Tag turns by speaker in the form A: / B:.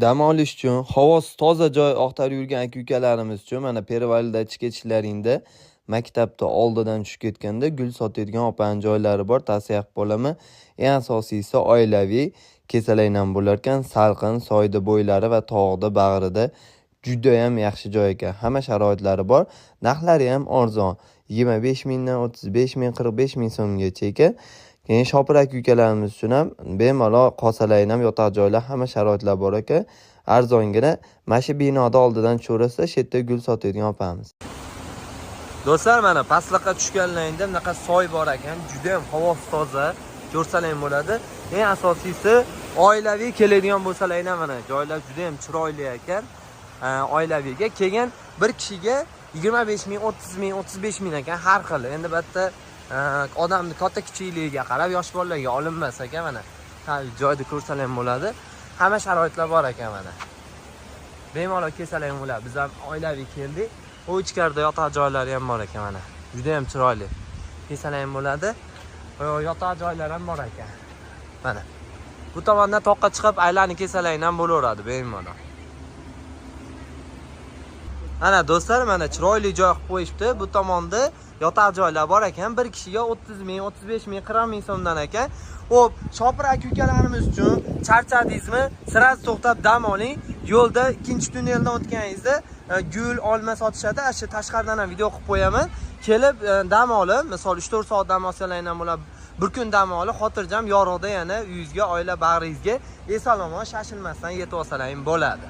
A: Dam olish uchun, havosi toza joy oqtarib yurgan aka-ukalarimiz uchun mana Pervalida ketishingda maktabda oldidan tushib ketganda gul sotadigan opaning joylari bor. Tavsiya qilib qolaman. Eng asosiysi oilaviy kesalaynan bo'larkan, salqin, soyda bo'ylari va tog'da bag'rida juda ham yaxshi joy ekan. Hamma sharoitlari bor. Narxlari ham arzon. 25 mingdan 35 ming, 45 ming so'mgacha ekan. Keyin shopir aka-ukalarimiz uchun ham bemalol qosalayni ham yotoq joylar, hamma sharoitlar bor ekan. Arzongina mana shu binoda oldidan cho'rasa, shu yerda gul sotadigan opamiz. Do'stlar, mana pastliqqa tushganlaringda bunaqa soy bor ekan, juda ham havosi toza, ko'rsalar ham bo'ladi. Eng asosiysi oilaviy keladigan bo'lsalar mana joylar juda ham chiroyli ekan. Oilaviyga kelgan bir kishiga 25 ming, 30 ming, 35 ming ekan har xil. Endi bitta odamni katta kichikligiga qarab yosh bolalarga olinmas ekan mana. Joyda ko'rsalar ham bo'ladi. Hamma sharoitlar bor ekan mana. Bemalol kelsalar ham bo'ladi. Biz ham oilaviy keldik. U ichkarida yotoq joylari ham bor ekan mana. Juda ham chiroyli. Kelsalar ham bo'ladi. Yotoq joylari ham bor ekan. Mana. Bu tomondan toqqa chiqib aylanib kelsalar ham bo'laveradi bemalol. Ana do'stlar, mana chiroyli joy qilib qo'yishibdi. Bu tomonda yotoq joylar bor ekan. Bir kishiga 30 ming, 35 ming, 40 ming so'mdan ekan. Hop, shopir aka-ukalarimiz uchun charchadingizmi? Siraz to'xtab dam oling. Yo'lda ikkinchi tunneldan o'tganingizda gul, olma sotishadi. Shu tashqaridan ham video qilib qo'yaman. Kelib dam olib, misol 3-4 soat dam olsalaring ham bo'ladi. Bir kun dam olib, xotirjam yorug'da yana uyingizga, oila bag'ringizga eson-omon shashilmasdan yetib olsalaring bo'ladi.